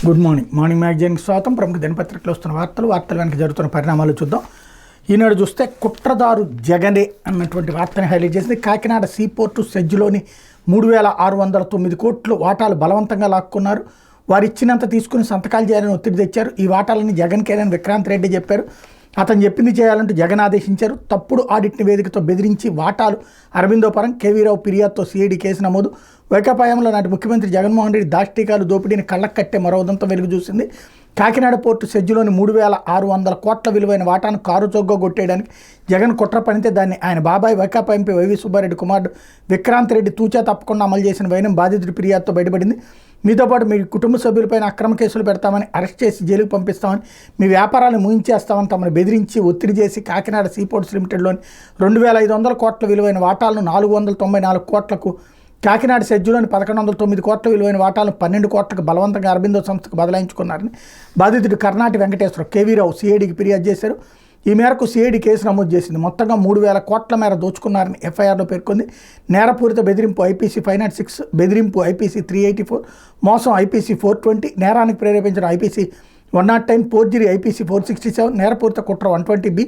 Good morning మ్యాగజైన్కి స్వాగతం. ప్రముఖ దినపత్రికలో వస్తున్న వార్తలు వెనక జరుగుతున్న పరిణామాలు చూద్దాం. ఈనాడు చూస్తే కుట్రదారు జగనే అన్నటువంటి వార్తని హైలైట్ చేసింది. కాకినాడ సీపోర్టు సెజ్లోని 3609 కోట్లు వాటాలు బలవంతంగా లాక్కున్నారు. వారు ఇచ్చినంత తీసుకుని సంతకాలు చేయాలని ఒత్తిడి తెచ్చారు. ఈ వాటాలని జగన్కేనని విక్రాంత్ రెడ్డి చెప్పారు. అతను చెప్పింది చేయాలంటూ జగన్ ఆదేశించారు. తప్పుడు ఆడిట్ నివేదికతో బెదిరించి వాటాలు అరవిందోపురం కేవీరావు ఫిర్యాదుతో సిఐడి కేసు నమోదు. వైకాపాయంలో నాటి ముఖ్యమంత్రి జగన్మోహన్ రెడ్డి దాష్టీకాలు దోపిడీని కళ్ళకు కట్టే మరో ఉదంతం వెలుగు చూసింది. కాకినాడ పోర్టు సెజ్లోని 3600 కోట్ల విలువైన వాటాను కారు చౌకగా కొట్టేయడానికి జగన్ కుట్ర పనితే దాన్ని ఆయన బాబాయ్ వైకాపా ఎంపీ వైవి సుబ్బారెడ్డి కుమారుడు విక్రాంత్ రెడ్డి తూచా తప్పకుండా అమలు చేసిన వైనం బాధితుడి ఫిర్యాదుతో బయటపడింది. మీతో పాటు మీ కుటుంబ సభ్యులపైన అక్రమ కేసులు పెడతామని, అరెస్ట్ చేసి జైలుకు పంపిస్తామని, మీ వ్యాపారాలను ముగించేస్తామని తమను బెదిరించి ఒత్తిడి చేసి కాకినాడ సీపోర్ట్స్ లిమిటెడ్లోని 2500 కోట్ల విలువైన వాటాలను 494 కోట్లకు, కాకినాడ సెజ్జులోని 1109 కోట్ల విలువైన వాటాలను 12 కోట్లకు బలవంతంగా అరబిందో సంస్థకు బదలాయించుకున్నారని బాధితుడు కర్ణాటి వెంకటేశ్వరరావు కేవీరావు సిఐడికి ఫిర్యాదు చేశారు. ఈ మేరకు సిఐడి కేసు నమోదు చేసింది. మొత్తంగా 3000 కోట్ల మేర దోచుకున్నారని ఎఫ్ఐఆర్లో పేర్కొంది. నేరపూరిత బెదిరింపు ఐపీసీ 506, బెదిరింపు ఐపీసీ 384, మోసం ఐపీసీ 420, నేరానికి ప్రేరేపించిన ఐపీసీ 109, ఫోర్జరీ ఐపీసీ 467, నేరపూరిత కుట్ర 120B,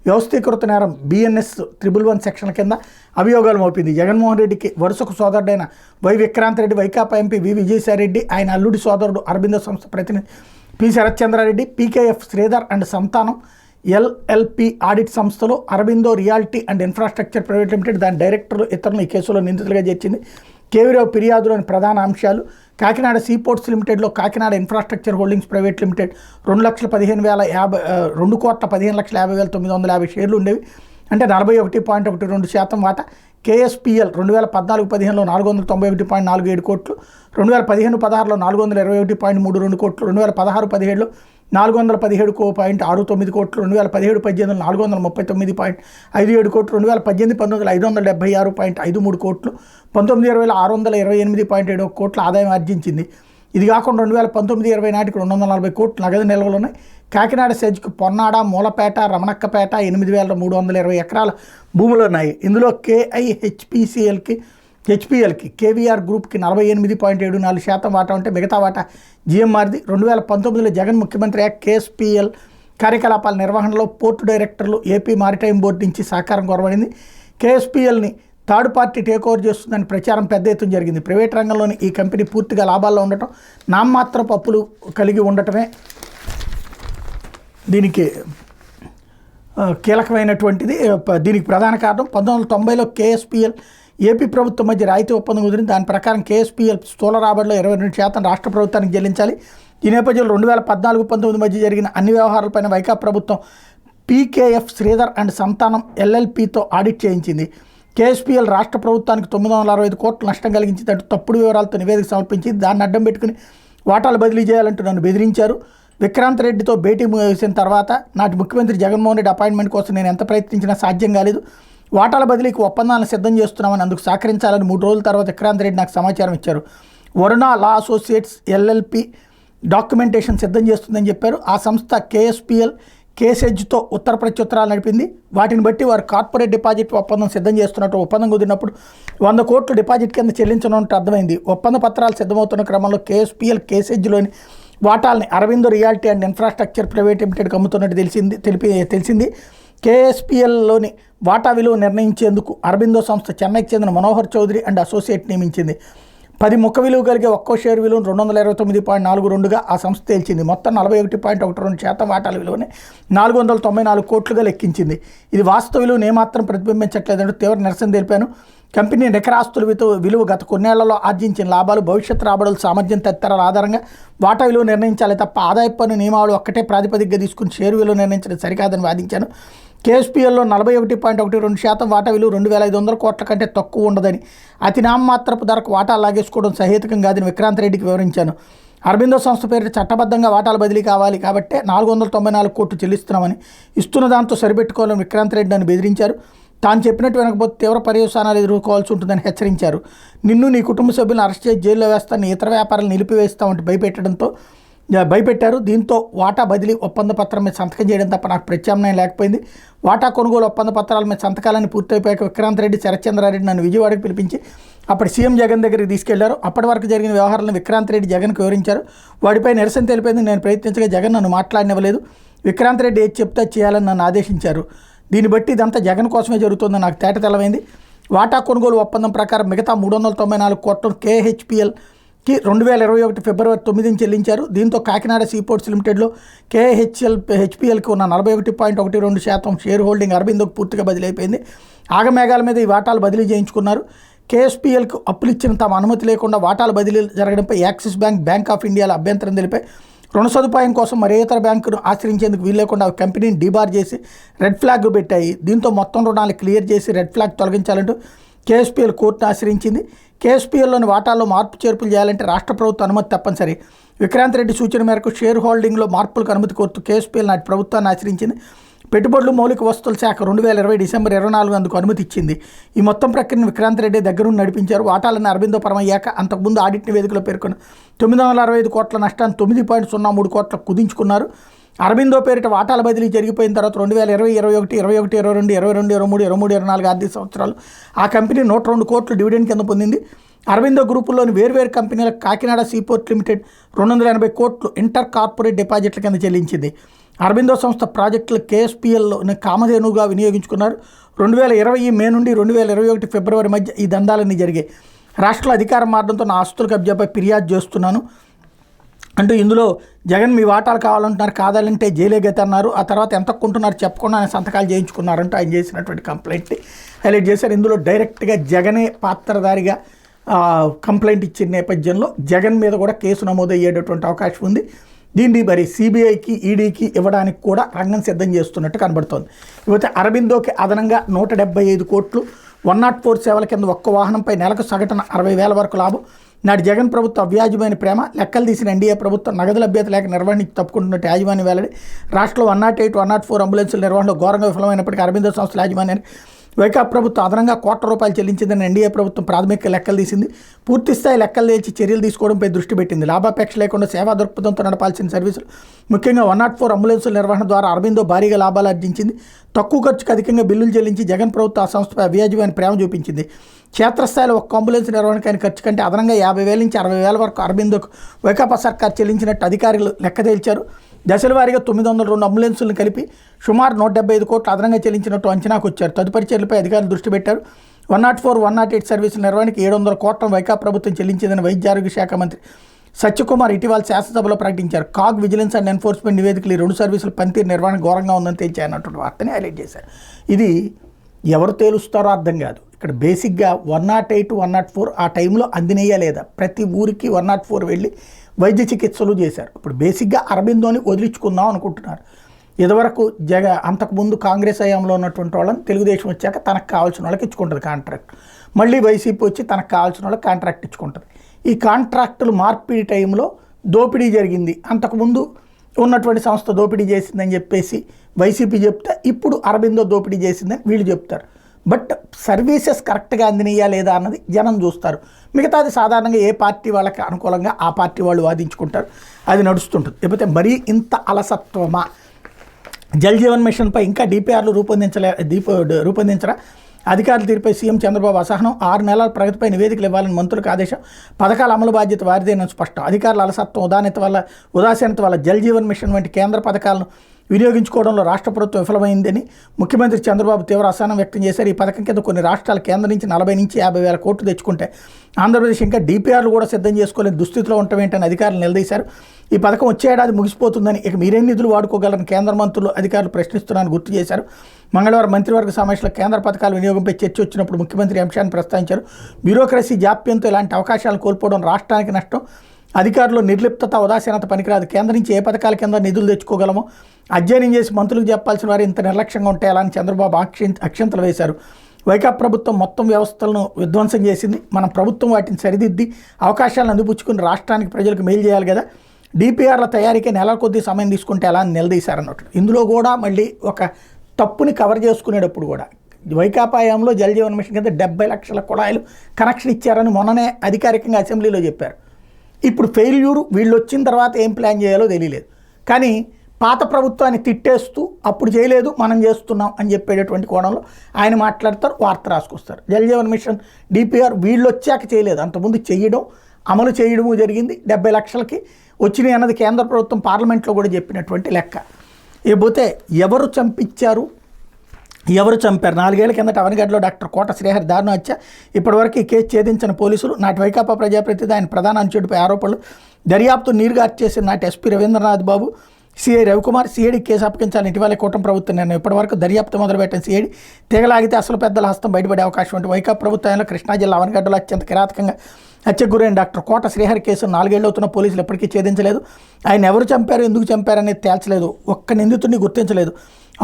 వ్యవస్థీకృత నేరం BNS 111 సెక్షన్ల కింద అభియోగాలు మోపింది. జగన్మోహన్ రెడ్డికి వరుసకు సోదరుడైన వై విక్రాంత్ రెడ్డి, వైకాపా ఎంపీ వి విజయసాయిరెడ్డి, ఆయన అల్లుడి సోదరుడు అరబిందో సంస్థ ప్రతినిధి P Sarath Chandra Reddy, PKF Sridhar and Santhanam LLP audit సంస్థలో Aurobindo reality and infrastructure private limited దాని డైరెక్టర్లు ఇతరులను ఈ కేసులో నిందితులుగా చేర్చింది. కేవీరావు ఫిర్యాదులోని ప్రధాన అంశాలు: Kakinada seaports లిమిటెడ్లో Kakinada infrastructure holdings private limited 2,15,950 షేర్లు ఉండేవి, అంటే 41.12% వాటా. KSPL 2014-15లో 491.47 కోట్లు, 2015-16లో 421.32 కోట్లు, 2016-17లో 417.69 కోట్లు, 2017-18లో 439.57 కోట్లు, 2018-19లో 576.53 కోట్లు, 19-20లో 628.7 కోట్ల ఆదాయం ఆర్జించింది. ఇది కాకుండా 2019-20 నాటికి 240 కోట్లు నగదు నిల్వలు ఉన్నాయి. కాకినాడ సెజ్కు పొన్నాడ, మూలపేట, రమణక్కపేట 8,320 ఎకరాల భూములు ఉన్నాయి. ఇందులో హెచ్పిఎల్కి కేవీఆర్ గ్రూప్కి 48.74% వాటా ఉంటే మిగతా వాటా GMRది. 2019లో జగన్ ముఖ్యమంత్రి KSPL కార్యకలాపాల నిర్వహణలో పోర్టు డైరెక్టర్లు ఏపీ మారిటైమ్ బోర్డు నుంచి సహకారం కోరబడింది. KSPLని థర్డ్ పార్టీ టేక్ ఓవర్ చేస్తుందని ప్రచారం పెద్ద ఎత్తున జరిగింది. ప్రైవేట్ రంగంలోని ఈ కంపెనీ పూర్తిగా లాభాల్లో ఉండటం, నామమాత్రపు అప్పులు కలిగి ఉండటమే దీనికి కీలకమైనటువంటిది. దీనికి ప్రధాన కారణం 1990లో KSPL ఏపీ ప్రభుత్వం మధ్య రాయితీ ఒప్పందం కుదిరింది. దాని ప్రకారం KSPL స్థూల రాబడిలో 22% రాష్ట్ర ప్రభుత్వానికి చెల్లించాలి. ఈ నేపథ్యంలో 2014-19 మధ్య జరిగిన అన్ని వ్యవహారాలపైన వైకాపా ప్రభుత్వం పీకేఎఫ్ శ్రీధర్ అండ్ సంతానం LLPతో ఆడిట్ చేయించింది. KSPL రాష్ట్ర ప్రభుత్వానికి 965 కోట్ల నష్టం కలిగించిందంటూ తప్పుడు వివరాలతో నివేదిక సమర్పించింది. దాన్ని అడ్డం పెట్టుకుని వాటాలు బదిలీ చేయాలంటూ నన్ను బెదిరించారు. విక్రాంత్ రెడ్డితో భేటీ ముగిసిన తర్వాత నాటి ముఖ్యమంత్రి జగన్మోహన్ రెడ్డి అపాయింట్మెంట్ కోసం నేను ఎంత ప్రయత్నించినా సాధ్యం కాలేదు. వాటాల బదిలీకి ఒప్పందాలను సిద్ధం చేస్తున్నామని, అందుకు సహకరించాలని 3 రోజుల తర్వాత విక్రాంత్ రెడ్డి నాకు సమాచారం ఇచ్చారు. వరుణ లా అసోసియేట్స్ LLP డాక్యుమెంటేషన్ సిద్ధం చేస్తుందని చెప్పారు. ఆ సంస్థ KSPL కేసెజ్తో ఉత్తర ప్రత్యుత్తరాలు నడిపింది. వాటిని బట్టి వారు కార్పొరేట్ డిపాజిట్ ఒప్పందం సిద్ధం చేస్తున్నట్టు, ఒప్పందం కుదిరినప్పుడు 100 కోట్లు డిపాజిట్ కింద చెల్లించనున్నట్టు అర్థమైంది. ఒప్పంద పత్రాలు సిద్ధమవుతున్న క్రమంలో KSPL కేసెజ్లోని వాటాలని Aurobindo realty and infrastructure private లిమిటెడ్కి అమ్ముతున్నట్టు తెలిసింది. KSPLలోని వాటా విలువ నిర్ణయించేందుకు అరబిందో సంస్థ చెన్నైకి చెందిన మనోహర్ చౌదరి అండ్ అసోసియేట్ నియమించింది. 10 ముఖ విలువ కలిగే ఒక్కో షేర్ విలువను 229.42గా ఆ సంస్థ తేల్చింది. మొత్తం 41.12% వాటాల విలువని 494 కోట్లుగా లెక్కించింది. ఇది వాస్తవ విలువను ఏమాత్రం ప్రతిబింబించట్లేదంటూ తీవ్ర నిరసన తెలిపాను. కంపెనీ నికరాస్తుల విలువ గత కొన్నేళ్లలో ఆర్జించిన లాభాలు, భవిష్యత్ రాబడుల సామర్థ్యం తదితరాల ఆధారంగా వాటా విలువ నిర్ణయించాలి తప్ప ఆదాయ పన్ను నియమావళి ఒక్కటే ప్రాతిపదికగా తీసుకుని షేరు విలువ నిర్ణయించడం సరికాదని వాదించాను. KSPLలో 41.12% వాటా విలువ 2,500 కోట్ల కంటే తక్కువ ఉండదని, అతి నామమాత్రపు ధరకు వాటాలు లాగేసుకోవడం సహేతుకం కాదని విక్రాంత్ రెడ్డికి వివరించాను. అరబిందో సంస్థ పేరిట చట్టబద్ధంగా వాటాల బదిలీ కావాలి కాబట్టి 494 కోట్లు చెల్లిస్తున్నామని, ఇస్తున్న దాంతో సరిపెట్టుకోవాలని విక్రాంత్ రెడ్డి నన్ను బెదిరించారు. తాను చెప్పినట్టు వెనకపోతే తీవ్ర పర్యవసానాలు ఎదుర్కోవాల్సి ఉంటుందని హెచ్చరించారు. నిన్ను, నీ కుటుంబ సభ్యులను అరెస్ట్ చేసి జైల్లో వేస్తానని, ఇతర వ్యాపారాలు నిలిపివేస్తామంటూ భయపెట్టారు. దీంతో వాటా బదిలీ ఒప్పంద పత్రం మీద సంతకం చేయడం తప్ప నాకు ప్రత్యామ్నాయం లేకపోయింది. వాటా కొనుగోలు ఒప్పంద పత్రాల మీద సంతకాలని పూర్తయిపోయాక విక్రాంత్ రెడ్డి, శరత్చంద్రారెడ్డి నన్ను విజయవాడకు పిలిపించి అప్పటి సీఎం జగన్ దగ్గరికి తీసుకెళ్లారు. అప్పటి వరకు జరిగిన వ్యవహారాలను విక్రాంత్ రెడ్డి జగన్కు వివరించారు. వాడిపై నిరసన తెలిపేందుకు నేను ప్రయత్నించగా జగన్ నన్ను మాట్లాడనివ్వలేదు. విక్రాంత్ రెడ్డి ఏది చెప్తే చేయాలని నన్ను ఆదేశించారు. దీన్ని బట్టి ఇదంతా జగన్ కోసమే జరుగుతుందని నాకు తేటతెల్లమైంది. వాటా కొనుగోలు ఒప్పందం ప్రకారం మిగతా 394 కోట్లను KHPLకి 2021 ఫిబ్రవరి 9 చెల్లించారు. దీంతో కాకినాడ సీపోర్ట్స్ లిమిటెడ్లో HPLకి ఉన్న 41.12% షేర్ హోల్డింగ్ అరబిందోకు పూర్తిగా బదిలీ అయిపోయింది. ఆగమేఘాల మీద ఈ వాటాలు బదిలీ చేయించుకున్నారు. KSPLకు అప్పులు ఇచ్చిన తమ అనుమతి లేకుండా వాటాల బదిలీ జరగడంపై యాక్సిస్ బ్యాంక్ ఆఫ్ ఇండియాలో అభ్యంతరం తెలిపాయి. రుణ సదుపాయం కోసం మరే ఇతర బ్యాంకును ఆశ్రయించేందుకు వీల్లేకుండా కంపెనీని డీబార్ చేసి రెడ్ ఫ్లాగ్ పెట్టాయి. దీంతో మొత్తం రుణాలు క్లియర్ చేసి రెడ్ ఫ్లాగ్ తొలగించాలంటూ KSPL కోర్టును ఆశ్రయించింది. KSPLలోని వాటాల్లో మార్పు చేర్పులు చేయాలంటే రాష్ట్ర ప్రభుత్వ అనుమతి తప్పనిసరి. విక్రాంత్ రెడ్డి సూచన మేరకు షేర్ హోల్డింగ్లో మార్పులకు అనుమతి కోరుతూ KSPL నాటి ప్రభుత్వాన్ని ఆశ్రయించింది. పెట్టుబడులు మౌలిక వస్తువుల శాఖ 2020 డిసెంబర్ 24 అందుకు అనుమతి ఇచ్చింది. ఈ మొత్తం ప్రక్రియను విక్రాంత్ రెడ్డి దగ్గరుండి నడిపించారు. వాటాలను అరబిందో పరమయ్యాక అంతకుముందు ఆడిట్ నివేదికలో పేర్కొన్న 965 కోట్ల నష్టాన్ని 9.03 కోట్ల కుదించుకున్నారు. అరబిందో పేరిట వాటాల బదిలీ జరిగిపోయిన తర్వాత 2020, 21, 21, 22, 22, 23, 23, 24 ఆర్థిక సంవత్సరాలు ఆ కంపెనీ 102 కోట్లు డివిడెండ్ కింద పొందింది. అరబిందో గ్రూపుల్లోని వేర్వేరు కంపెనీలకు కాకినాడ సీపోర్ట్ లిమిటెడ్ 280 కోట్లు ఇంటర్ కార్పొరేట్ డిపాజిట్ల కింద చెల్లించింది. అరబిందో సంస్థ ప్రాజెక్టులు KSPLలోని కామధేనుగా వినియోగించుకున్నారు. 2020 మే నుండి 2021 ఫిబ్రవరి మధ్య ఈ దందాలన్నీ జరిగాయి. రాష్ట్రంలో అధికారం మారడంతో నా ఆస్తుల కబ్జాపై ఫిర్యాదు చేస్తున్నాను అంటూ ఇందులో జగన్ మీ వాటాలు కావాలంటున్నారు, కాదాలంటే జైలే గతి అన్నారు. ఆ తర్వాత ఎంత కొంటున్నారు చెప్పకుండా ఆయన సంతకాలు చేయించుకున్నారంటూ ఆయన చేసినటువంటి కంప్లైంట్ని హైలైట్ చేశారు. ఇందులో డైరెక్ట్గా జగనే పాత్రధారిగా కంప్లైంట్ ఇచ్చిన నేపథ్యంలో జగన్ మీద కూడా కేసు నమోదయ్యేటటువంటి అవకాశం ఉంది. దీన్ని మరి CBIకి ఈడీకి ఇవ్వడానికి కూడా రంగం సిద్ధం చేస్తున్నట్టు కనబడుతోంది. ఇకపోతే అరబిందోకి అదనంగా 175 కోట్లు 104 సేవల కింద ఒక్క వాహనంపై నెలకు సగటున 60,000 వరకు లాభం. నాటి జగన్ ప్రభుత్వ అవ్యాజమైన ప్రేమ లెక్కలు తీసిన NDA ప్రభుత్వం నగదు లభ్యత లేక నిర్వహణ తప్పుకుంటున్నట్టు యాజమాన్యం వెల్లడి. రాష్ట్రంలో 108, 104 అంబులెన్సుల నిర్వహణలో ఘోరంగా విఫలమైనప్పటికీ అరబిందో సంస్థల యాజమాన్యాన్ని వైకాపా ప్రభుత్వం అదనంగా ₹1 చెల్లించిందని NDA ప్రభుత్వం ప్రాథమిక లెక్కలు తీసింది. పూర్తిస్థాయి లెక్కలు తెచ్చి చర్యలు తీసుకోవడంపై దృష్టి పెట్టింది. లాభాపేక్ష లేకుండా సేవా దృక్పథంతో నడపాల్సిన సర్వీసులు ముఖ్యంగా 104 అంబులెన్సుల నిర్వహణ ద్వారా అరబిందో భారీగా లాభాలు ఆర్జించింది. తక్కువ ఖర్చుకు అధికంగా బిల్లులు చెల్లించి జగన్ ప్రభుత్వం ఆ సంస్థపై అవ్యాజమైన ప్రేమ చూపించింది. క్షేత్రస్థాయిలో ఒక్క అంబులెన్స్ నిర్వహణకైన ఖర్చు కంటే అదనంగా 50,000 నుంచి 60,000 వరకు అరబిందోకు వైకాపా సర్కార్ చెల్లించినట్టు అధికారులు లెక్క తేల్చారు. దశల వారీగా 902 అంబులెన్సులను కలిపి సుమారు 175 కోట్లు అదనంగా చెల్లించినట్టు అంచనాకు వచ్చారు. తదుపరి చర్యలపై అధికారులు దృష్టి పెట్టారు. 104, 108 సర్వీసుల నిర్వహణకి 700 కోట్ల వైకాపా ప్రభుత్వం చెల్లించిందని వైద్య ఆరోగ్య శాఖ మంత్రి సత్యకుమార్ ఇటీవల శాసనసభలో ప్రకటించారు. కాగ్, విజిలెన్స్ అండ్ ఎన్ఫోర్స్మెంట్ నివేదికలు ఈ 2 సర్వీసుల పనితీరు నిర్వహణ ఘోరంగా ఉందని తేల్చాయన్నటువంటి వార్తని హైలైట్ చేశారు. ఇది ఎవరు తేలుస్తారో అర్థం కాదు. ఇక్కడ బేసిక్గా 108, 104 ఆ టైంలో అందినయ్యా లేదా ప్రతి ఊరికి 104 వెళ్ళి వైద్య చికిత్సలు చేశారు. ఇప్పుడు బేసిక్గా అరబిందోని వదిలించుకుందాం అనుకుంటున్నారు. ఇదివరకు అంతకుముందు కాంగ్రెస్ హయాంలో ఉన్నటువంటి వాళ్ళని తెలుగుదేశం వచ్చాక తనకు కావాల్సిన వాళ్ళకి ఇచ్చుకుంటుంది కాంట్రాక్ట్. మళ్ళీ వైసీపీ వచ్చి తనకు కావాల్సిన వాళ్ళకి కాంట్రాక్ట్ ఇచ్చుకుంటుంది. ఈ కాంట్రాక్టులు మార్పిడి టైంలో దోపిడీ జరిగింది, అంతకుముందు ఉన్నటువంటి సంస్థ దోపిడీ చేసిందని చెప్పేసి వైసీపీ చెప్తే ఇప్పుడు అరబిందో దోపిడీ చేసిందని వీళ్ళు చెప్తారు. బట్ సర్వీసెస్ కరెక్ట్గా అందినయ్యా లేదా అన్నది జనం చూస్తారు. మిగతాది సాధారణంగా ఏ పార్టీ వాళ్ళకి అనుకూలంగా ఆ పార్టీ వాళ్ళు వాదించుకుంటారు, అది నడుస్తుంటుంది. లేకపోతే మరీ ఇంత అలసత్వమా? జల్ జీవన్ మిషన్పై ఇంకా DPRలు రూపొందించరా? అధికారుల తీరుపై సీఎం చంద్రబాబు అసహనం. 6 నెలల ప్రగతిపై నివేదికలు ఇవ్వాలని మంత్రులకు ఆదేశం. పథకాల అమలు బాధ్యత వారిదేనని స్పష్టం. అధికారుల అలసత్వం, ఉదాసీనత వల్ల జల్ జీవన్ మిషన్ వంటి కేంద్ర పథకాలను వినియోగించుకోవడంలో రాష్ట్ర ప్రభుత్వం విఫలమైందని ముఖ్యమంత్రి చంద్రబాబు తీవ్ర అసహనం వ్యక్తం చేశారు. ఈ పథకం కింద కొన్ని రాష్ట్రాలు కేంద్రం నుంచి 40 నుంచి 50,000 కోట్లు తెచ్చుకుంటే ఆంధ్రప్రదేశ్ ఇంకా DPRలు కూడా సిద్ధం చేసుకోలేని దుస్థితిలో ఉండటమేంటని అధికారులు నిలదీశారు. ఈ పథకం వచ్చే ఏడాది ముగిసిపోతుందని, ఇక మీరేం నిధులు వాడుకోగలరని కేంద్ర మంత్రులు అధికారులు ప్రశ్నిస్తున్నారని గుర్తు చేశారు. మంగళవారం మంత్రివర్గ సమావేశంలో కేంద్ర పథకాల వినియోగంపై చర్చ వచ్చినప్పుడు ముఖ్యమంత్రి అంశాన్ని ప్రస్తావించారు. బ్యూరోక్రసీ జాప్యంతో ఇలాంటి అవకాశాలు కోల్పోవడం రాష్ట్రానికి నష్టం. అధికారులు నిర్లిప్తత, ఉదాసీనత పనికిరాదు. కేంద్రం నుంచి ఏ పథకాల కింద నిధులు తెచ్చుకోగలమో అధ్యయనం చేసి మంత్రులకు చెప్పాల్సిన వారు ఇంత నిర్లక్ష్యంగా ఉంటే ఎలా అని చంద్రబాబు అక్షంతలు వేశారు. వైకాపా ప్రభుత్వం మొత్తం వ్యవస్థలను విధ్వంసం చేసింది. మన ప్రభుత్వం వాటిని సరిదిద్ది అవకాశాలను అందిపుచ్చుకుని రాష్ట్రానికి ప్రజలకు మేలు చేయాలి కదా. DPRల తయారీకి నెలల కొద్దీ సమయం తీసుకుంటే ఎలా అని నిలదీశారన్నట్టు. ఇందులో కూడా మళ్ళీ ఒక తప్పుని కవర్ చేసుకునేటప్పుడు కూడా వైకాపా హయాంలో జల్ జీవన్ మిషన్ కింద 70 లక్షల కుళాయిలు కనెక్షన్ ఇచ్చారని మొన్ననే అధికారికంగా అసెంబ్లీలో చెప్పారు. ఇప్పుడు ఫెయిల్యూరు, వీళ్ళు వచ్చిన తర్వాత ఏం ప్లాన్ చేయాలో తెలియలేదు. కానీ పాత ప్రభుత్వాన్ని తిట్టేస్తూ అప్పుడు చేయలేదు మనం చేస్తున్నాం అని చెప్పేటటువంటి కోణంలో ఆయన మాట్లాడతారు, వార్త రాసుకొస్తారు. జలజీవన్ మిషన్ డిపిఆర్ వీళ్ళు వచ్చాక చేయలేదు, అంతకుముందు చేయడం అమలు చేయడము జరిగింది. 70 లక్షలకి వచ్చినాయి అన్నది కేంద్ర ప్రభుత్వం పార్లమెంట్లో కూడా చెప్పినటువంటి లెక్క. ఇకపోతే ఎవరు చంపించారు, ఎవరు చంపారు? 4 ఏళ్ల కిందట అవనిగడ్డలో డాక్టర్ కోట శ్రీహరి దారుణ హత్య. ఇప్పటివరకు ఈ కేసు ఛేదించిన పోలీసులు. నాటి వైకాపా ప్రజాప్రతినిధి ఆయన ప్రధాన అనుచరుడిపై ఆరోపణలు. దర్యాప్తు నీరుగార్చేసిన నాటి ఎస్పీ రవీంద్రనాథ్ బాబు, సిఐ రవికుమార్. సిఐడి కేసు అప్పగించాలని ఇటీవలే కూటమి ప్రభుత్వం నిర్ణయం. ఇప్పటివరకు దర్యాప్తు మొదలుపెట్టిన సిఐడి తెగలాగితే అసలు పెద్దల హస్తం బయటపడే అవకాశం ఉంటుంది. వైకాపా ప్రభుత్వంలో కృష్ణా జిల్లా అవనిగడ్డలో అత్యంత కిరాతకంగా హత్యకు గురైన డాక్టర్ కోట శ్రీహరి కేసు 4 ఏళ్ళు అవుతున్న పోలీసులు ఎప్పటికీ ఛేదించలేదు. ఆయన ఎవరు చంపారు, ఎందుకు చంపారు అనేది తేల్చలేదు. ఒక్క నిందితుడిని గుర్తించలేదు.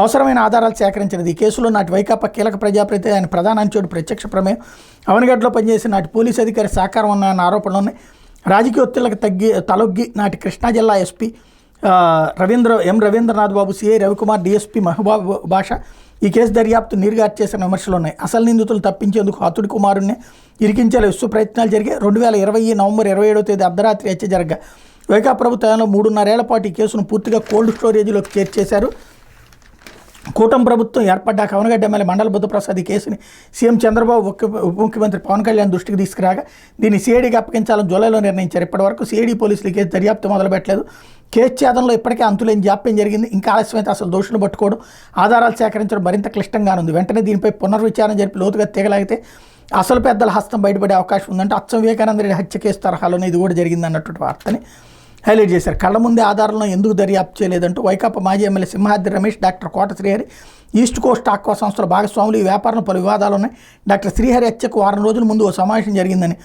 అవసరమైన ఆధారాలు సేకరించలేదు. ఈ కేసులో నాటి వైకాపా కీలక ప్రజాప్రతినిధి ఆయన ప్రధాన అంచుడు ప్రత్యక్ష ప్రమేయం, అవనిగడ్డలో పనిచేసిన నాటి పోలీసు అధికారి సహకారం ఉన్నాయన్న ఆరోపణలు ఉన్నాయి. రాజకీయ ఒత్తిళ్లకు తలొగ్గి నాటి కృష్ణా జిల్లా ఎస్పీ రవీంద్రనాథ్ బాబు, సిఐ రవికుమార్, డిఎస్పీ మహబూబ్ బాషా ఈ కేసు దర్యాప్తు నీరుగార్చేసిన విమర్శలు ఉన్నాయి. అసలు నిందితులు తప్పించేందుకు హతుడి కుమారుణ్ణి ఇరికించేలా విశ్వ ప్రయత్నాలు జరిగాయి. 2020 నవంబర్ 27వ తేదీ అర్ధరాత్రి హత్య జరగా వైకాపా ప్రభుత్వంలో 3.5 ఏళ్ల పాటు ఈ కేసును పూర్తిగా కోల్డ్ స్టోరేజీలోకి చేర్చేశారు. కూటమి ప్రభుత్వం ఏర్పడ్డాక అవనగడ్డ ఎమ్మెల్యే మండల బుద్ధప్రసాద్ ఈ కేసుని సీఎం చంద్రబాబు ఉప ముఖ్యమంత్రి పవన్ కళ్యాణ్ దృష్టికి తీసుకురాగా దీన్ని సిఐడికి అప్పగించాలని జూలైలో నిర్ణయించారు. ఇప్పటివరకు సిఐడి పోలీసులు ఈ కేసు దర్యాప్తు మొదలుపెట్టలేదు. కేసు ఛేదంలో ఇప్పటికే అంతులేని జాప్యం జరిగింది. ఇంకా ఆలస్యమైతే అసలు దోషులు పట్టుకోవడం, ఆధారాలు సేకరించడం మరింత క్లిష్టంగానుంది. వెంటనే దీనిపై పునర్విచారణ జరిపి లోతుగా తీగలాగితే అసలు పెద్దల హస్తం బయటపడే అవకాశం ఉందంటే అచ్చం వివేకానంద రెడ్డి హత్య కేసు తరహాలోనే ఇది కూడా జరిగింది అన్నటువంటి వార్తని హైలైట్ చేశారు. కళ్ళ ముందే ఆధారాలను ఎందుకు దర్యాప్తు చేయలేదంటూ వైకాపా మాజీ ఎమ్మెల్యే సింహాద్రి రమేష్, డాక్టర్ కోట శ్రీహరి, ఈస్ట్ కోస్ట్ ఆక్వా సంస్థల భాగస్వాములు. ఈ వ్యాపారంలో పలు వివాదాలు ఉన్నాయి. డాక్టర్ శ్రీహరి హత్యకు 4 రోజుల ముందు ఓ సమావేశం జరిగిందని,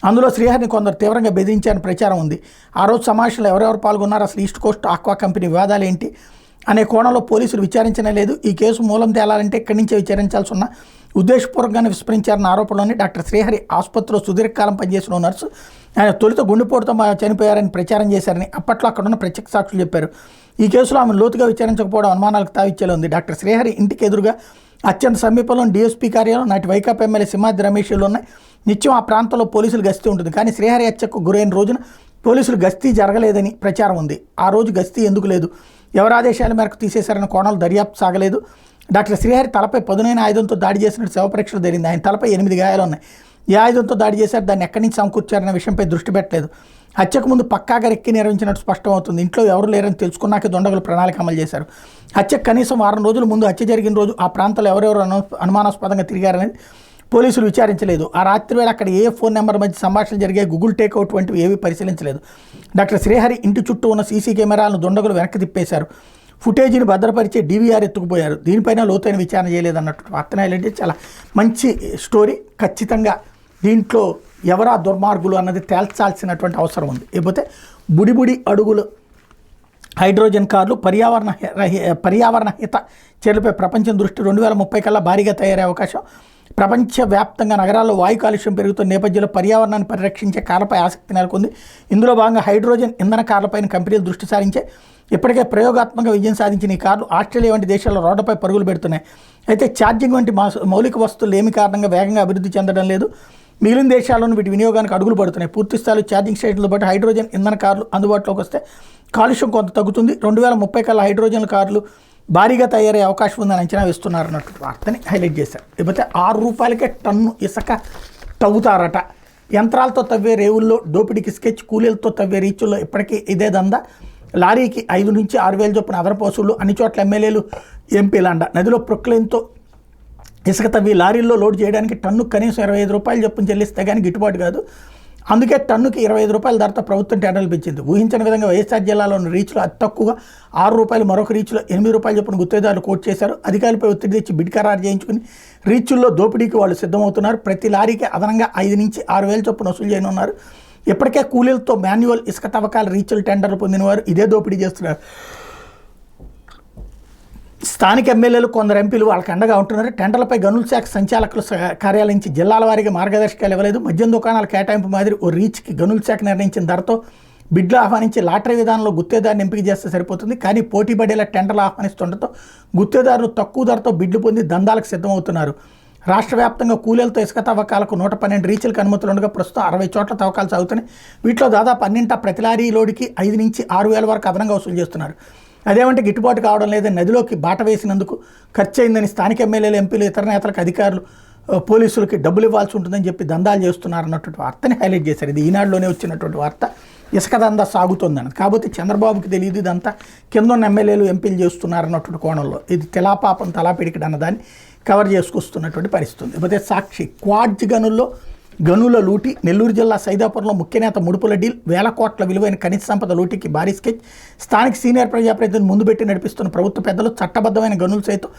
అందులో శ్రీహరిని కొందరు తీవ్రంగా బెదిరించారని ప్రచారం ఉంది. ఆ రోజు సమావేశంలో ఎవరెవరు పాల్గొన్నారు, అసలు ఈస్ట్ కోస్ట్ ఆక్వా కంపెనీ వివాదాలు ఏంటి అనే కోణంలో పోలీసులు విచారించనే లేదు. ఈ కేసు మూలం తేలాలంటే ఇక్కడి నుంచే విచారించాల్సి ఉన్న ఉద్దేశపూర్వకంగానే విస్మరించారన్న ఆరోపణలోని డాక్టర్ శ్రీహరి ఆసుపత్రిలో సుదీర్ఘకాలం పనిచేసిన నర్సు ఆయన తొలుత గుండెపోటుతో చనిపోయారని ప్రచారం చేశారని అప్పట్లో అక్కడున్న ప్రత్యక్ష సాక్షులు చెప్పారు. ఈ కేసులో ఆమె లోతుగా విచారించకపోవడం అనుమానాలకు తావిచ్చేలా ఉంది. డాక్టర్ శ్రీహరి ఇంటికి ఎదురుగా అత్యంత సమీపంలో డిఎస్పీ కార్యాలయం, నాటి వైకాపా ఎమ్మెల్యే సింహాద్రి రమేష్లు ఉన్నాయి. నిత్యం ఆ ప్రాంతంలో పోలీసులు గస్తీ ఉంటుంది. కానీ శ్రీహరి హత్యకు గురైన రోజున పోలీసులు గస్తీ జరగలేదని ప్రచారం ఉంది. ఆ రోజు గస్తీ ఎందుకు లేదు, ఎవరి ఆదేశాల మేరకు తీసేశారన్న కోణాలు దర్యాప్తు సాగలేదు. డాక్టర్ శ్రీహరి తలపై పదునైన ఆయుధంతో దాడి చేసినట్టు శవ పరీక్షలు జరిగింది. ఆయన తలపై 8 గాయాలు ఉన్నాయి. ఏ ఆయుధంతో దాడి చేశారు, దాన్ని ఎక్కడి నుంచి సమకూర్చారన్న విషయంపై దృష్టి పెట్టలేదు. హత్యకు ముందు పక్కాగా రెక్కి నిర్వహించినట్టు స్పష్టమవుతుంది. ఇంట్లో ఎవరు లేరని తెలుసుకున్నాకే దొండగులు ప్రణాళిక అమలు చేశారు. హత్యకు కనీసం 4 రోజుల ముందు హత్య జరిగిన రోజు ఆ ప్రాంతంలో ఎవరెవరు అనుమానాస్పదంగా తిరిగారనేది పోలీసులు విచారించలేదు. ఆ రాత్రి వేళ అక్కడ ఏ ఫోన్ నెంబర్ మధ్య సంభాషణ జరిగే, గూగుల్ టేక్అవుట్ వంటివి ఏవీ పరిశీలించలేదు. డాక్టర్ శ్రీహరి ఇంటి చుట్టూ ఉన్న సీసీ కెమెరాలను దొండగులు వెనక్కి తిప్పేశారు. ఫుటేజీని భద్రపరిచే డీవీఆర్ ఎత్తుకుపోయారు. దీనిపైన లోతైన విచారణ చేయలేదన్నట్టు వార్తన హైలైట్ చేసి చాలా మంచి స్టోరీ. ఖచ్చితంగా దీంట్లో ఎవరా దుర్మార్గులు అన్నది తేల్చాల్సినటువంటి అవసరం ఉంది. లేకపోతే బుడిబుడి అడుగులు హైడ్రోజన్ కార్లు పర్యావరణ హిత చర్యలపై ప్రపంచం దృష్టి 2030 కల్లా భారీగా తయారయ్యే అవకాశం. ప్రపంచవ్యాప్తంగా నగరాల్లో వాయు కాలుష్యం పెరుగుతున్న నేపథ్యంలో పర్యావరణాన్ని పరిరక్షించే కార్లపై ఆసక్తి నెలకొంది. ఇందులో భాగంగా హైడ్రోజన్ ఇంధన కార్లపైన కంపెనీలు దృష్టి సారించే ఇప్పటికే ప్రయోగాత్మక విజయం సాధించిన ఈ కార్లు ఆస్ట్రేలియా వంటి దేశాల్లో రోడ్డుపై పరుగులు పెడుతున్నాయి. అయితే ఛార్జింగ్ వంటి మౌలిక వస్తువులు ఏమి కారణంగా వేగంగా అభివృద్ధి చెందడం లేదు. మిగిలిన దేశాల్లోనూ వీటి వినియోగానికి అడుగులు పడుతున్నాయి. పూర్తి స్థాయిలో ఛార్జింగ్ స్టేషన్లతో పాటు హైడ్రోజన్ ఇంధన కార్లు అందుబాటులోకి వస్తే కాలుష్యం కొంత తగ్గుతుంది. 2030 కల్లా హైడ్రోజన్ కార్లు భారీగా తయారయ్యే అవకాశం ఉందని అంచనా వేస్తున్నారు అన్నట్టు వార్తని హైలైట్ చేశారు. లేకపోతే 6 రూపాయలకే టన్ను ఇసుక తవ్వుతారట. యంత్రాలతో తవ్వే రేవుల్లో దోపిడీకి స్కెచ్, కూలీలతో తవ్వే రీచుల్లో ఇప్పటికీ ఇదే దందా. లారీకి 5 నుంచి 6 వేల చొప్పున అదనపు వసూళ్లు. అన్ని చోట్ల ఎమ్మెల్యేలు ఎంపీలండ. నదిలో ప్రొక్లైన్తో ఇసుక తవ్వి లారీల్లో లోడ్ చేయడానికి టన్ను కనీసం 25 రూపాయలు చొప్పున చెల్లిస్తే కానీ గిట్టుబాటు కాదు. అందుకే టన్నుకి 25 రూపాయల ధరతో ప్రభుత్వం టెండర్లు పెంచింది. ఊహించని విధంగా వైఎస్ఆర్ జిల్లాలోని రీచ్లో అతి తక్కువగా 6 రూపాయలు, మరొక రీచ్లో 8 రూపాయలు చొప్పున గుత్తేదారులు కోట్ చేశారు. అధికారులపై ఒత్తిడి తెచ్చి బిడ్ ఖరారు చేయించుకుని రీచుల్లో దోపిడీకి వాళ్ళు సిద్ధమవుతున్నారు. ప్రతి లారీకి అదనంగా 5 నుంచి 6 వేల చొప్పున వసూలు చేయనున్నారు. ఇప్పటికే కూలీలతో మాన్యువల్ ఇసుక తవ్వకాల రీచులు టెండర్లు పొందిన వారు ఇదే దోపిడీ చేస్తున్నారు. స్థానిక ఎమ్మెల్యేలు, కొందరు ఎంపీలు వాళ్ళకి అండగా ఉంటున్నారు. టెండర్లపై గనుల శాఖ సంచాలకుల కార్యాలయం నుంచి జిల్లాల వారీగా మార్గదర్శకాలు ఇవ్వలేదు. మద్యం దుకాణాల కేటాయింపు మాదిరి ఓ రీచ్కి గనుల శాఖ నిర్ణయించిన ధరతో బిడ్లు ఆహ్వానించి లాటరీ విధానంలో గుత్తేదారుని ఎంపిక చేస్తే సరిపోతుంది. కానీ పోటీ పడేలా టెండర్లు ఆహ్వానిస్తుండటంతో గుత్తేదారులు తక్కువ ధరతో బిడ్లు పొంది దందాలకు సిద్ధమవుతున్నారు. రాష్ట్ర వ్యాప్తంగా కూలీలతో ఇసుక తవ్వకాలకు 112 రీచ్లకు అనుమతులు ఉండగా ప్రస్తుతం 60 చోట్ల తవ్వకాలు సాగుతున్నాయి. వీటిలో దాదాపు అన్నింటా ప్రతి లారీ లోడికి 5 నుంచి 6 వేల వరకు అదనంగా వసూలు చేస్తున్నారు. అదేమంటే గిట్టుబాటు కావడం లేదని నదిలోకి బాట వేసినందుకు ఖర్చు అయిందని స్థానిక ఎమ్మెల్యేలు, ఎంపీలు, ఇతర నేతలకు, అధికారులు, పోలీసులకి డబ్బులు ఇవ్వాల్సి ఉంటుందని చెప్పి దందాలు చేస్తున్నారు అన్నటువంటి వార్తని హైలైట్ చేశారు. ఇది ఈనాడులోనే వచ్చినటువంటి వార్త. ఇసుక దందా సాగుతుందని. కాకపోతే చంద్రబాబుకి తెలియదు ఇదంతా కింద ఉన్న ఎమ్మెల్యేలు, ఎంపీలు చేస్తున్నారు అన్నటువంటి కోణంలో ఇది తెలాపాపం తలాపిడికడు అన్నదాన్ని కవర్ చేసుకొస్తున్నటువంటి పరిస్థితి. ఇకపోతే సాక్షి క్వాడ్జ్ గనుల లూటి. నెల్లూరు జిల్లా సైదాపురంలో ముఖ్య నేత ముడుపుల డీల్. వేల కోట్ల విలువైన ఖనిజ సంపద లూటికి భారీ స్కెచ్. స్థానిక సీనియర్ ప్రజాప్రతినిధులు ముందు పెట్టి నడిపిస్తున్న ప్రభుత్వ పెద్దలు చట్టబద్ధమైన గనులు సైతం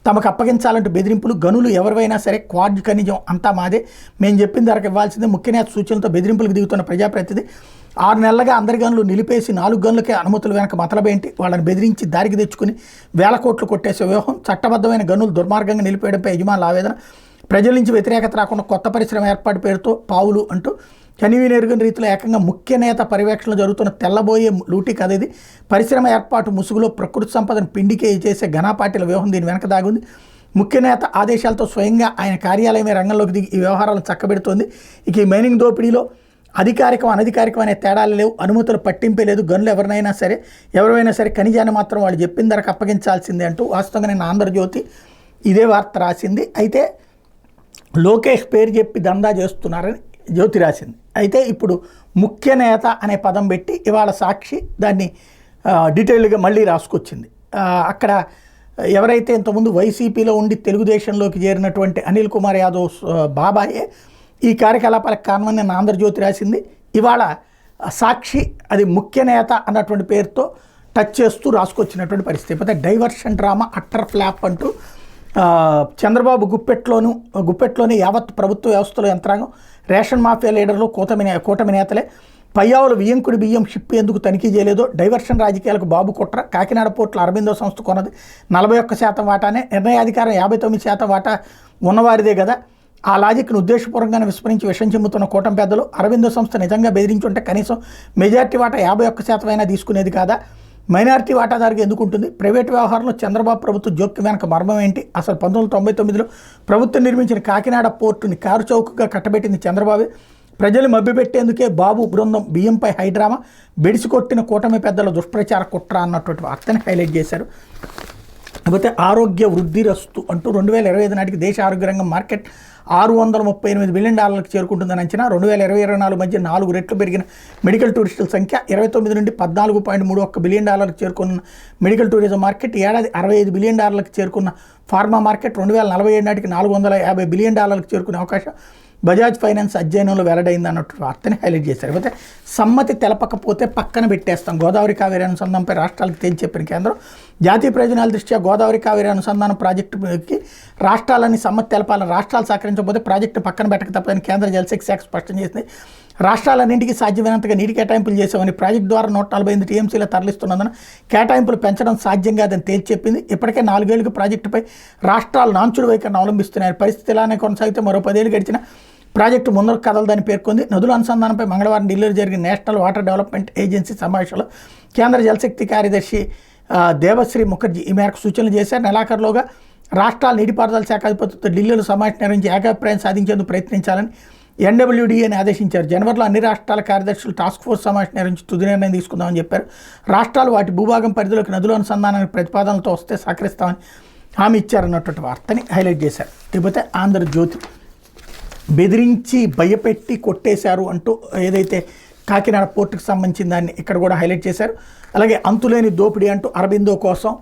తమకు అప్పగించాలంటూ బెదిరింపులు. గనులు ఎవరివైనా సరే క్వాడ్జ్ ఖనిజం అంతా మాదే, మేము చెప్పిన ధరకు ఇవ్వాల్సిందే. ముఖ్య నేత సూచనలతో బెదిరింపులకు దిగుతున్న ప్రజాప్రతినిధి. 6 నెలలుగా అందరి గనులు నిలిపేసి 4 గనులకే అనుమతులు వెనక మతలబేంటి? వాళ్ళని బెదిరించి దారికి తెచ్చుకుని వేల కోట్లు కొట్టేసే వ్యూహం. చట్టబద్ధమైన గనులు దుర్మార్గంగా నిలిపేయడంపై యజమానుల ఆవేదన. ప్రజల నుంచి వ్యతిరేకత రాకుండా కొత్త పరిశ్రమ ఏర్పాటు పేరుతో పావులు అంటూ కనివినెరుగని రీతిలో ఏకంగా ముఖ్య నేత పర్యవేక్షణలో జరుగుతున్న తెల్లబోయే లూటీ కథ ఇది. పరిశ్రమ ఏర్పాటు ముసుగులో ప్రకృతి సంపదను పిండికే చేసే ఘనాపాటిల వ్యూహం దీని వెనక దాగుంది. ముఖ్య నేత ఆదేశాలతో స్వయంగా ఆయన కార్యాలయమే రంగంలోకి దిగి ఈ వ్యవహారాలను చక్కబెడుతోంది. ఇక ఈ మైనింగ్ దోపిడీలో అధికారికం, అనధికారికం అనే తేడాలు లేవు. అనుమతులు పట్టింపే లేదు. గనులు ఎవరైనా సరే ఖనిజాన్ని మాత్రం వాళ్ళు చెప్పిన ధరకు అప్పగించాల్సిందే అంటూ వాస్తవంగా నేను ఆంధ్రజ్యోతి ఇదే వార్త రాసింది. అయితే లోకేష్ పేరు చెప్పి దందా చేస్తున్నారని జ్యోతి రాసింది. అయితే ఇప్పుడు ముఖ్య నేత అనే పదం పెట్టి ఇవాళ సాక్షి దాన్ని డీటెయిల్గా మళ్ళీ రాసుకొచ్చింది. అక్కడ ఎవరైతే ఇంతకుముందు వైసీపీలో ఉండి తెలుగుదేశంలోకి చేరినటువంటి అనిల్ కుమార్ యాదవ్ బాబాయే ఈ కార్యకలాపాలకు కారణమని నేను ఆంధ్రజ్యోతి రాసింది. ఇవాళ సాక్షి అది ముఖ్య నేత అన్నటువంటి పేరుతో టచ్ చేస్తూ రాసుకొచ్చినటువంటి పరిస్థితి. అయితే డైవర్షన్ డ్రామా అట్టర్ ఫ్లాప్ అంటూ చంద్రబాబు గుప్పెట్లోనే యావత్ ప్రభుత్వ వ్యవస్థలో యంత్రాంగం. రేషన్ మాఫియా లీడర్లు కూటమి నేతలే. పయ్యావుల వియ్యంకుడి బియ్యం షిప్ ఎందుకు తనిఖీ చేయలేదో. డైవర్షన్ రాజకీయాలకు బాబు కుట్ర. కాకినాడ పోర్టులో అరబిందో సంస్థ కొన్నది 41% వాటానే. నిర్ణయాధికారం 59% వాటా ఉన్నవారిదే కదా. ఆ లాజిక్ను ఉద్దేశపూర్వకంగానే విస్మరించి విషం చెమ్ముతున్న కూటమి పెద్దలు. అరబిందో సంస్థ నిజంగా బెదిరించుంటే కనీసం మెజార్టీ వాటా 51% అయినా తీసుకునేది కాదా? మైనారిటీ వాటాదారుగా ఎందుకు ఉంటుంది? ప్రైవేటు వ్యవహారంలో చంద్రబాబు ప్రభుత్వ జోక్యం వెనక మర్మం ఏంటి? అసలు 1999లో ప్రభుత్వం నిర్మించిన కాకినాడ పోర్టుని కారు చౌకగా కట్టబెట్టింది చంద్రబాబు. ప్రజలు మభ్యపెట్టేందుకే బాబు బృందం బియ్యంపై హైడ్రామా. బెడిసికొట్టిన కూటమి పెద్దల దుష్ప్రచార కుట్ర అన్నటువంటి వార్తని హైలైట్ చేశారు. కాకపోతే ఆరోగ్య వృద్ధి రస్తు అంటూ 2025 నాటికి దేశ ఆరోగ్య రంగం మార్కెట్ $638 బిలియన్ చేరుకుంటుందని అంచనా. 2020-24 మధ్య 4 రెట్లు పెరిగిన మెడికల్ టూరిస్టుల సంఖ్య. 29 నుండి $14.31 బిలియన్ చేరుకున్న మెడికల్ టూరిజం మార్కెట్. ఏడాది $65 బిలియన్ చేరుకున్న ఫార్మా మార్కెట్. 2047 నాటికి $450 బిలియన్ చేరుకునే అవకాశం బజాజ్ ఫైనాన్స్ అధ్యయనంలో వెల్లడైంది అన్నట్టు వార్తని హైలైట్ చేశారు. అయితే సమ్మతి తెలపకపోతే పక్కన పెట్టేస్తాం. గోదావరి కావేరీ అనుసంధానంపై రాష్ట్రాలకు తేల్చి చెప్పిన కేంద్రం. జాతీయ ప్రయోజనాల దృష్ట్యా గోదావరి కావేరీ అనుసంధానం ప్రాజెక్టుకి రాష్ట్రాలన్నీ సమ్మతి తెలపాలని. రాష్ట్రాలు సహకరించకపోతే ప్రాజెక్టు పక్కన పెట్టక తప్పదని కేంద్ర జలశక్తి శాఖ స్పష్టం చేసింది. రాష్ట్రాలన్నింటికీ సాధ్యమైనంతగా నీటి కేటాయింపులు చేసామని, ప్రాజెక్టు ద్వారా 148 టీఎంసీల తరలిస్తున్నందున కేటాయింపులు పెంచడం సాధ్యం కాదని తేల్చి చెప్పింది. ఇప్పటికే 4 ఏళ్లుగా ప్రాజెక్టుపై రాష్ట్రాలు నాంచుడు వైఖరిని అవలంబిస్తున్నాయి. పరిస్థితి ఇలానే కొనసాగితే మరో 10 ఏళ్ళు గడిచిన ప్రాజెక్టు ముందరకు కదలదని పేర్కొంది. నదుల అనుసంధానంపై మంగళవారం ఢిల్లీలో జరిగిన నేషనల్ వాటర్ డెవలప్మెంట్ ఏజెన్సీ సమావేశంలో కేంద్ర జలశక్తి కార్యదర్శి దేవశ్రీ ముఖర్జీ ఈ మేరకు సూచనలు చేశారు. నెలాఖరులోగా రాష్ట్రాల నీటిపారుదల శాఖ అధిపతితో ఢిల్లీలో సమావేశం నిర్వహించి ఏకాభిప్రాయం సాధించేందుకు ప్రయత్నించాలని ఎన్డబ్ల్యూడీఏని ఆదేశించారు. జనవరిలో అన్ని రాష్ట్రాల కార్యదర్శులు టాస్క్ ఫోర్స్ సమావేశం నిర్వహించి తుది నిర్ణయం తీసుకుందామని చెప్పారు. రాష్ట్రాలు వాటి భూభాగం పరిధిలోకి నదుల అనుసంధానానికి ప్రతిపాదనలతో వస్తే సహకరిస్తామని హామీ ఇచ్చారన్నటువంటి వార్తని హైలైట్ చేశారు. లేకపోతే ఆంధ్రజ్యోతి బెదిరించి భయపెట్టి కొట్టేశారు అంటూ ఏదైతే కాకినాడ పోర్టుకు సంబంధించిన దాన్ని ఇక్కడ కూడా హైలైట్ చేశారు. అలాగే అంతులేని దోపిడీ అంటూ అరబిందో కోసం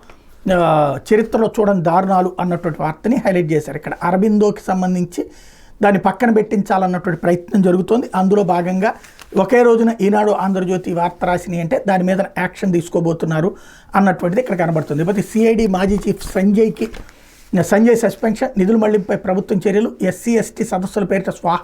చరిత్రలో చూడని దారుణాలు అన్నటువంటి వార్తని హైలైట్ చేశారు. ఇక్కడ అరబిందోకి సంబంధించి దాన్ని పక్కన పెట్టించాలన్నటువంటి ప్రయత్నం జరుగుతోంది. అందులో భాగంగా ఒకే రోజున ఈనాడు ఆంధ్రజ్యోతి వార్త రాసినాయి అంటే దాని మీద యాక్షన్ తీసుకోబోతున్నారు అన్నటువంటిది ఇక్కడ కనబడుతుంది. లేకపోతే సిఐడి మాజీ చీఫ్ సంజయ్ సస్పెన్షన్. నిధుల మళ్లింపుపై ప్రభుత్వం చర్యలు. SC/ST సదస్సుల పేరిట స్వాహ.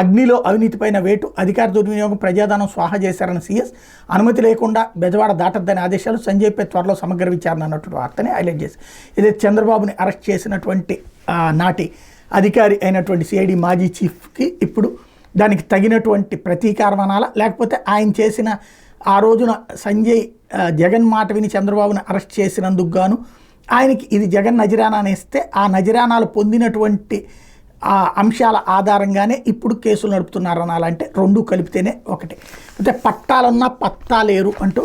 అగ్నిలో అవినీతిపైన వేటు. అధికార దుర్వినియోగం, ప్రజాదానం స్వాహ చేశారన్న CS. అనుమతి లేకుండా బెజవాడ దాటద్దని ఆదేశాలు. సంజయ్పై త్వరలో సమగ్ర విచారణ అన్నటువంటి వార్తని హైలైట్ చేసి ఇదే చంద్రబాబుని అరెస్ట్ చేసినటువంటి నాటి అధికారి అయినటువంటి సిఐడి మాజీ చీఫ్కి ఇప్పుడు దానికి తగినటువంటి ప్రతీకారం అనాలా, లేకపోతే ఆయన చేసిన ఆ రోజున జగన్ మాట విని చంద్రబాబుని అరెస్ట్ చేసినందుకు గాను ఆయనకి ఇది జగన్ నజరానా అనేస్తే ఆ నజరానాలు పొందినటువంటి ఆ అంశాల ఆధారంగానే ఇప్పుడు కేసులు నడుపుతున్నారు అనాలంటే రెండు కలిపితేనే ఒకటి. అయితే పట్టాలన్నా పత్తా లేరు అంటూ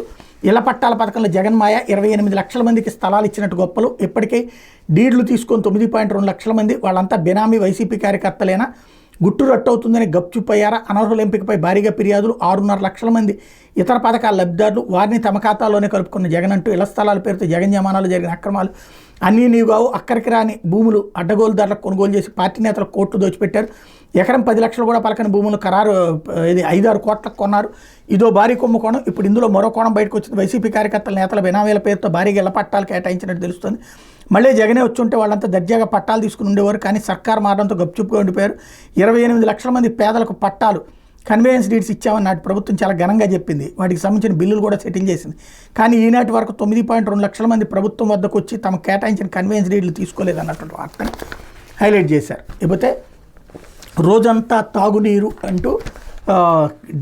ఇళ్ల పట్టాల పథకంలో జగన్మాయ 28 లక్షల మందికి స్థలాలు ఇచ్చినట్టు గొప్పలు. ఇప్పటికే డీడ్లు తీసుకొని 9.2 లక్షల మంది, వాళ్ళంతా బెనామీ వైసీపీ కార్యకర్తలేనా, గుట్టు రట్టవుతుందని గప్చుపోయారా, అనర్హుల ఎంపికపై భారీగా ఫిర్యాదులు, 6.5 లక్షల మంది ఇతర పథకాల లబ్ధిదారులు, వారిని తమ ఖాతాలోనే కలుపుకున్న జగన్ అంటూ ఇళ్ల స్థలాల పేరుతో జగన్ జమానాలు జరిగిన అక్రమాలు అన్నీ నీవు కావు, అక్కడికి రాని భూములు అడ్డగోలుదారులకు కొనుగోలు చేసి పార్టీ నేతలు కోట్లు దోచిపెట్టారు, ఎకరం 10 లక్షలు కూడా పలకని భూములు ఖరారు ఇది 5-6 కోట్లకు కొన్నారు, ఇదో భారీ కుంభకోణం. ఇప్పుడు ఇందులో మరో కోణం బయటకు వచ్చింది. వైసీపీ కార్యకర్తల నేతల బెనామీల పేరుతో భారీగా ఇళ్ల పట్టాలు కేటాయించినట్టు తెలుస్తుంది. మళ్ళీ జగనే వచ్చి ఉంటే వాళ్ళంతా దర్జాగా పట్టాలు తీసుకుని ఉండేవారు, కానీ సర్కారు మారడంతో గప్చుప్పుగా ఉండిపోయారు. 28 లక్షల మంది పేదలకు పట్టాలు కన్వేయన్స్ డీడ్స్ ఇచ్చామని నాటి ప్రభుత్వం చాలా ఘనంగా చెప్పింది, వాటికి సంబంధించిన బిల్లులు కూడా సెటిల్ చేసింది. కానీ ఈనాటి వరకు 9.2 లక్షల మంది ప్రభుత్వం వద్దకు వచ్చి తమకు కేటాయించిన కన్వేయన్స్ డీడ్లు తీసుకోలేదు అన్నటువంటి వార్తని హైలైట్ చేశారు. ఇకపోతే రోజంతా తాగునీరు అంటూ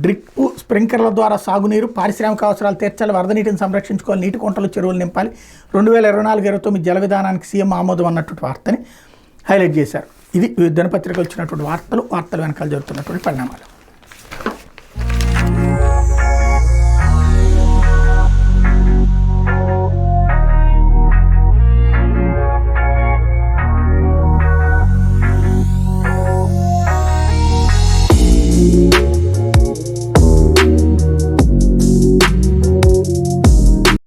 డ్రిప్ స్ప్రింక్లర్ల ద్వారా సాగునీరు, పారిశ్రామిక అవసరాలు తీర్చాలి, వరద నీటిని సంరక్షించుకోవాలి, నీటి కుంటలు చెరువులు నింపాలి, 2024-29 జల విధానానికి సీఎం ఆమోదం అన్నటువంటి వార్తని హైలైట్ చేశారు. ఇది దినపత్రికలు వచ్చినటువంటి వార్తలు వెనకాల జరుగుతున్నటువంటి పరిణామాలు.